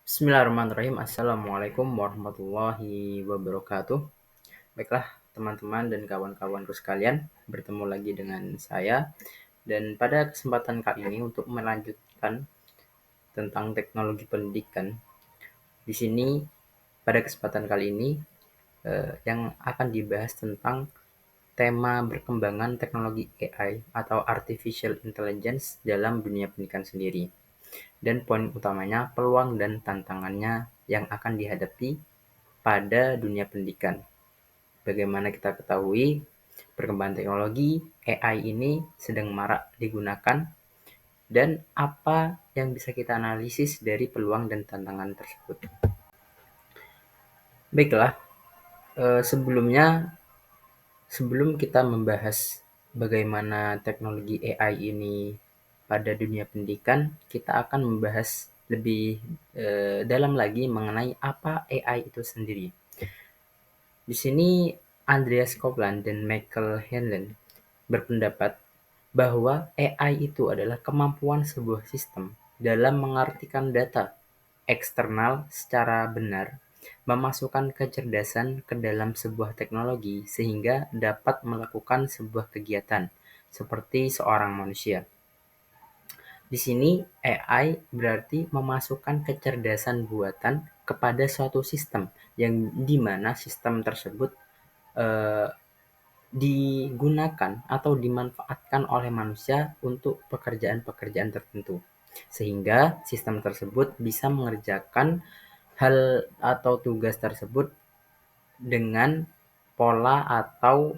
Bismillahirrahmanirrahim. Assalamualaikum warahmatullahi wabarakatuh. Baiklah, teman-teman dan kawan-kawanku sekalian, bertemu lagi dengan saya. Dan pada kesempatan kali ini untuk melanjutkan tentang teknologi pendidikan, di sini pada kesempatan kali ini yang akan dibahas tentang tema berkembangan teknologi AI atau Artificial Intelligence dalam dunia pendidikan sendiri. Dan poin utamanya peluang dan tantangannya yang akan dihadapi pada dunia pendidikan. Bagaimana kita ketahui, perkembangan teknologi AI ini sedang marak digunakan dan apa yang bisa kita analisis dari peluang dan tantangan tersebut. Baiklah, sebelum kita membahas bagaimana teknologi AI ini pada dunia pendidikan, kita akan membahas lebih dalam lagi mengenai apa AI itu sendiri. Di sini Andreas Copeland dan Michael Hanlon berpendapat bahwa AI itu adalah kemampuan sebuah sistem dalam mengartikan data eksternal secara benar, memasukkan kecerdasan ke dalam sebuah teknologi sehingga dapat melakukan sebuah kegiatan seperti seorang manusia. Di sini AI berarti memasukkan kecerdasan buatan kepada suatu sistem yang dimana sistem tersebut eh, digunakan atau dimanfaatkan oleh manusia untuk pekerjaan-pekerjaan tertentu. Sehingga sistem tersebut bisa mengerjakan hal atau tugas tersebut dengan pola atau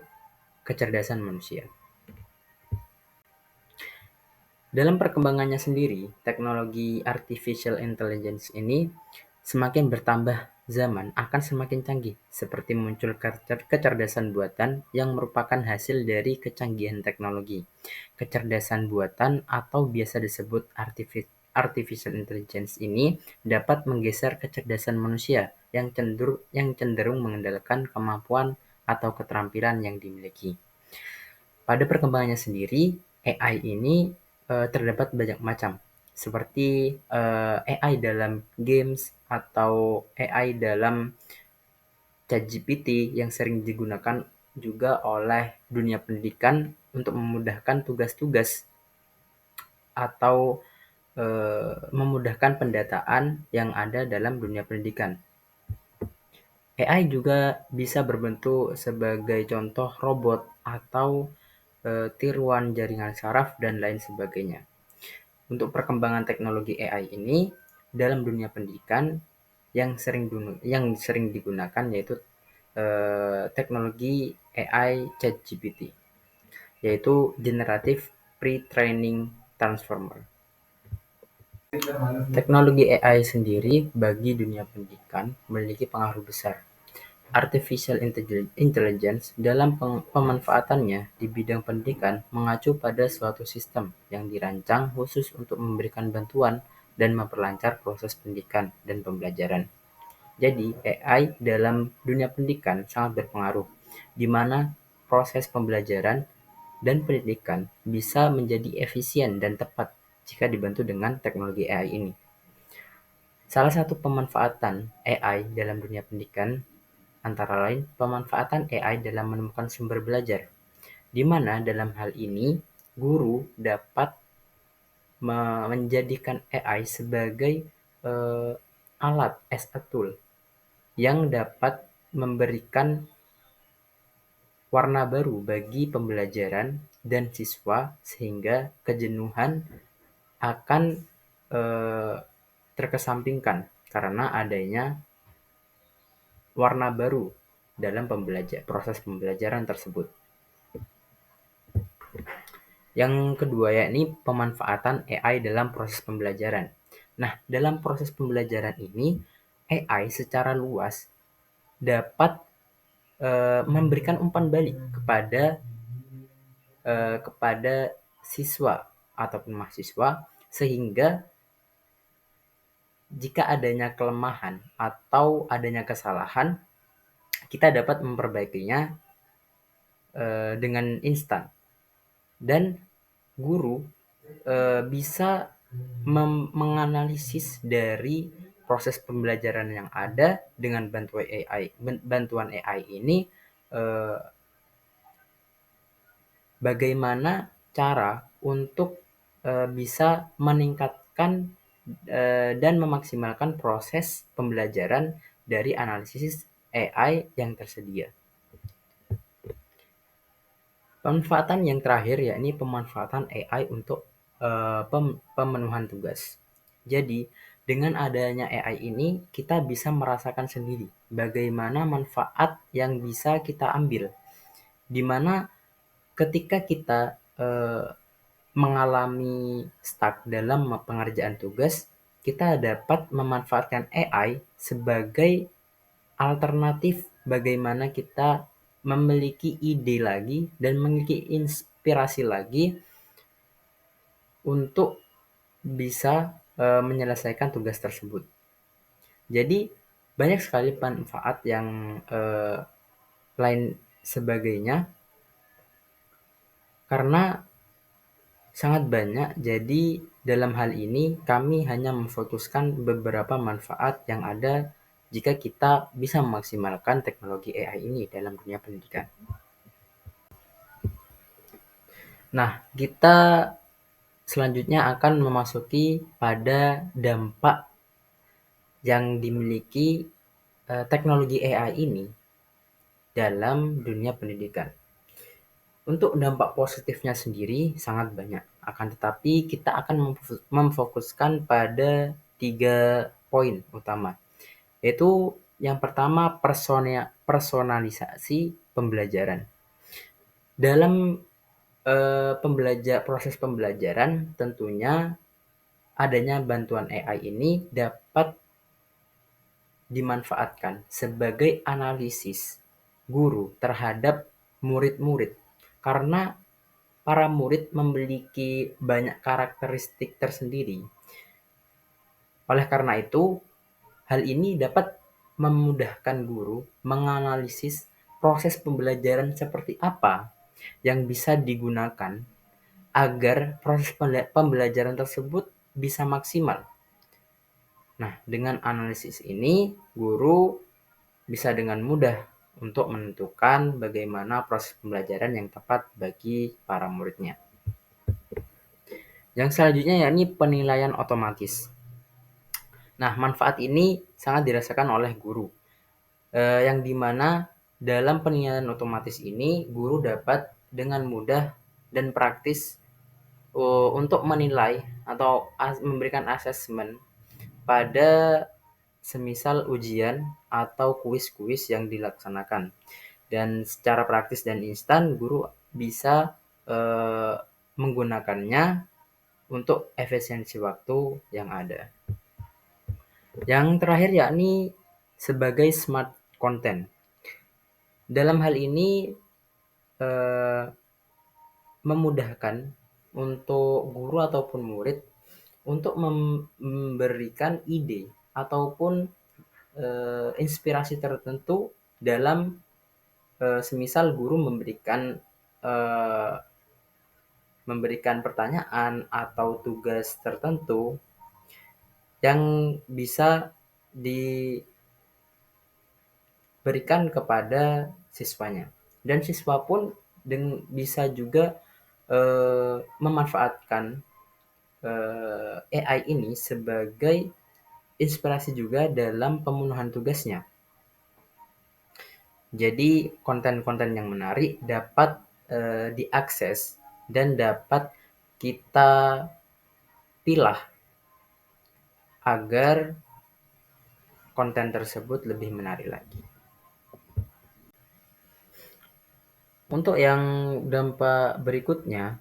kecerdasan manusia. Dalam perkembangannya sendiri, teknologi artificial intelligence ini semakin bertambah zaman akan semakin canggih, seperti muncul kecerdasan buatan yang merupakan hasil dari kecanggihan teknologi. Kecerdasan buatan atau biasa disebut artificial intelligence ini dapat menggeser kecerdasan manusia yang cenderung mengandalkan kemampuan atau keterampilan yang dimiliki. Pada perkembangannya sendiri, AI ini terdapat banyak macam, seperti AI dalam games atau AI dalam ChatGPT yang sering digunakan juga oleh dunia pendidikan untuk memudahkan tugas-tugas atau memudahkan pendataan yang ada dalam dunia pendidikan. AI juga bisa berbentuk sebagai contoh robot atau tiruan jaringan saraf dan lain sebagainya. Untuk perkembangan teknologi AI ini dalam dunia pendidikan yang sering digunakan yaitu teknologi AI ChatGPT, yaitu Generative Pre-training Transformer. Teknologi AI sendiri bagi dunia pendidikan memiliki pengaruh besar. Artificial Intelligence dalam pemanfaatannya di bidang pendidikan mengacu pada suatu sistem yang dirancang khusus untuk memberikan bantuan dan memperlancar proses pendidikan dan pembelajaran. Jadi, AI dalam dunia pendidikan sangat berpengaruh, di mana proses pembelajaran dan pendidikan bisa menjadi efisien dan tepat jika dibantu dengan teknologi AI ini. Salah satu pemanfaatan AI dalam dunia pendidikan antara lain pemanfaatan AI dalam menemukan sumber belajar, di mana dalam hal ini guru dapat menjadikan AI sebagai alat as a tool yang dapat memberikan warna baru bagi pembelajaran dan siswa sehingga kejenuhan akan terkesampingkan karena adanya warna baru dalam proses pembelajaran tersebut. Yang kedua yakni pemanfaatan AI dalam proses pembelajaran. Nah, dalam proses pembelajaran ini AI secara luas dapat memberikan umpan balik kepada siswa ataupun mahasiswa sehingga jika adanya kelemahan atau adanya kesalahan kita dapat memperbaikinya dengan instan dan guru bisa menganalisis dari proses pembelajaran yang ada dengan bantuan AI ini, bagaimana cara untuk bisa meningkatkan dan memaksimalkan proses pembelajaran dari analisis AI yang tersedia. Pemanfaatan yang terakhir yakni pemanfaatan AI untuk pemenuhan tugas. Jadi, dengan adanya AI ini kita bisa merasakan sendiri bagaimana manfaat yang bisa kita ambil. Di mana ketika kita mengalami stuck dalam pengerjaan tugas, kita dapat memanfaatkan AI sebagai alternatif bagaimana kita memiliki ide lagi dan memiliki inspirasi lagi untuk bisa menyelesaikan tugas tersebut. Jadi banyak sekali manfaat yang lain sebagainya karena sangat banyak. Jadi dalam hal ini kami hanya memfokuskan beberapa manfaat yang ada jika kita bisa memaksimalkan teknologi AI ini dalam dunia pendidikan. Nah, kita selanjutnya akan memasuki pada dampak yang dimiliki teknologi AI ini dalam dunia pendidikan. Untuk dampak positifnya sendiri sangat banyak, akan tetapi kita akan memfokuskan pada 3 poin utama, yaitu yang pertama personalisasi pembelajaran. Dalam proses pembelajaran tentunya adanya bantuan AI ini dapat dimanfaatkan sebagai analisis guru terhadap murid-murid karena para murid memiliki banyak karakteristik tersendiri. Oleh karena itu, hal ini dapat memudahkan guru menganalisis proses pembelajaran seperti apa yang bisa digunakan agar proses pembelajaran tersebut bisa maksimal. Nah, dengan analisis ini, guru bisa dengan mudah untuk menentukan bagaimana proses pembelajaran yang tepat bagi para muridnya. Yang selanjutnya yakni penilaian otomatis. Nah, manfaat ini sangat dirasakan oleh guru, yang dimana dalam penilaian otomatis ini guru dapat dengan mudah dan praktis untuk menilai atau memberikan asesmen pada semisal ujian atau kuis-kuis yang dilaksanakan. Dan secara praktis dan instan guru bisa menggunakannya untuk efisiensi waktu yang ada. Yang terakhir yakni sebagai smart content. Dalam hal ini memudahkan untuk guru ataupun murid untuk memberikan ide ataupun inspirasi tertentu dalam semisal guru memberikan pertanyaan atau tugas tertentu yang bisa diberikan kepada siswanya. Dan siswa pun bisa juga memanfaatkan AI ini sebagai inspirasi juga dalam pemenuhan tugasnya. Jadi konten-konten yang menarik dapat diakses dan dapat kita pilah agar konten tersebut lebih menarik lagi. Untuk yang dampak berikutnya,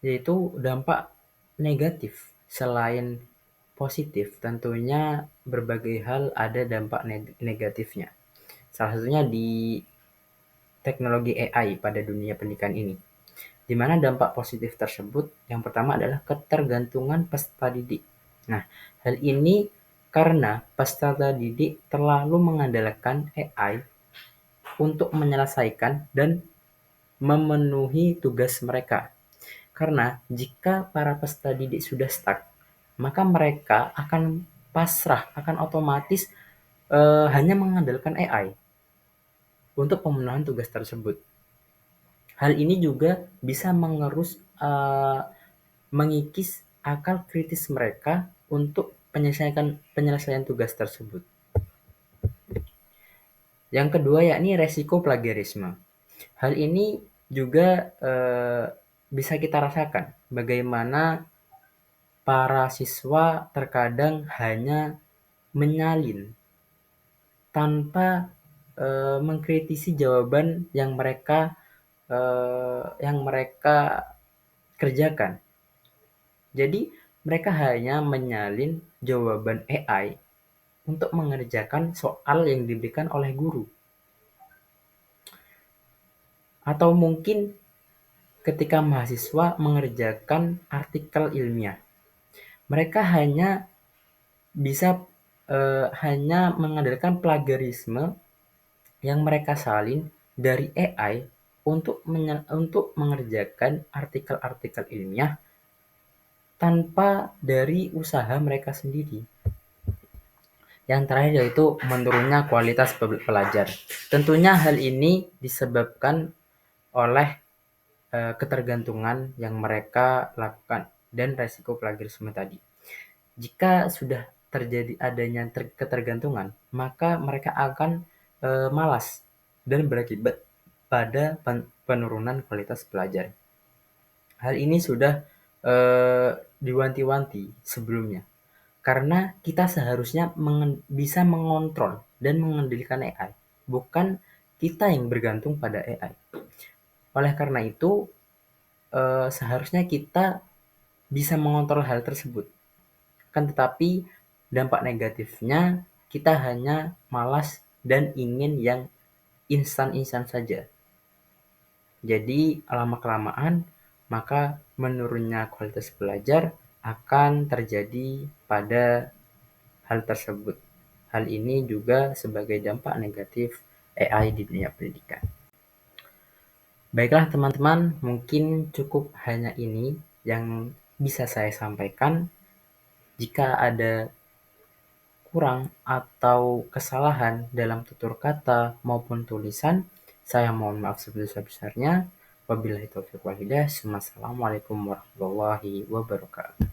yaitu dampak negatif. Selain positif, tentunya berbagai hal ada dampak negatifnya. Salah satunya di teknologi AI pada dunia pendidikan ini. Di mana dampak positif tersebut, yang pertama adalah ketergantungan peserta didik. Nah, hal ini karena peserta didik terlalu mengandalkan AI untuk menyelesaikan dan memenuhi tugas mereka. Karena jika para peserta didik sudah stuck, maka mereka akan pasrah, akan otomatis hanya mengandalkan AI untuk pemenuhan tugas tersebut. Hal ini juga bisa mengikis akal kritis mereka untuk penyelesaian tugas tersebut. Yang kedua yakni resiko plagiarisme. Hal ini juga bisa kita rasakan bagaimana para siswa terkadang hanya menyalin tanpa mengkritisi jawaban yang mereka kerjakan. Jadi mereka hanya menyalin jawaban AI untuk mengerjakan soal yang diberikan oleh guru. Atau mungkin ketika mahasiswa mengerjakan artikel ilmiah, mereka hanya mengandalkan plagiarisme yang mereka salin dari AI untuk mengerjakan artikel-artikel ilmiah tanpa dari usaha mereka sendiri. Yang terakhir yaitu menurunnya kualitas pelajar. Tentunya hal ini disebabkan oleh ketergantungan yang mereka lakukan dan resiko plagiarisme tadi. Jika sudah terjadi adanya ketergantungan, maka mereka akan malas dan berakibat pada penurunan kualitas pelajar. Hal ini sudah diwanti-wanti sebelumnya, karena kita seharusnya bisa mengontrol dan mengendalikan AI, bukan kita yang bergantung pada AI. Oleh karena itu, seharusnya kita bisa mengontrol hal tersebut. Kan tetapi dampak negatifnya kita hanya malas dan ingin yang instan-instan saja. Jadi lama-kelamaan maka menurunnya kualitas belajar akan terjadi pada hal tersebut. Hal ini juga sebagai dampak negatif AI di dunia pendidikan. Baiklah teman-teman, mungkin cukup hanya ini yang bisa saya sampaikan. Jika ada kurang atau kesalahan dalam tutur kata maupun tulisan, saya mohon maaf sebesar-besarnya. Wabillahi taufiq wal hidayah. Wassalamualaikum warahmatullahi wabarakatuh.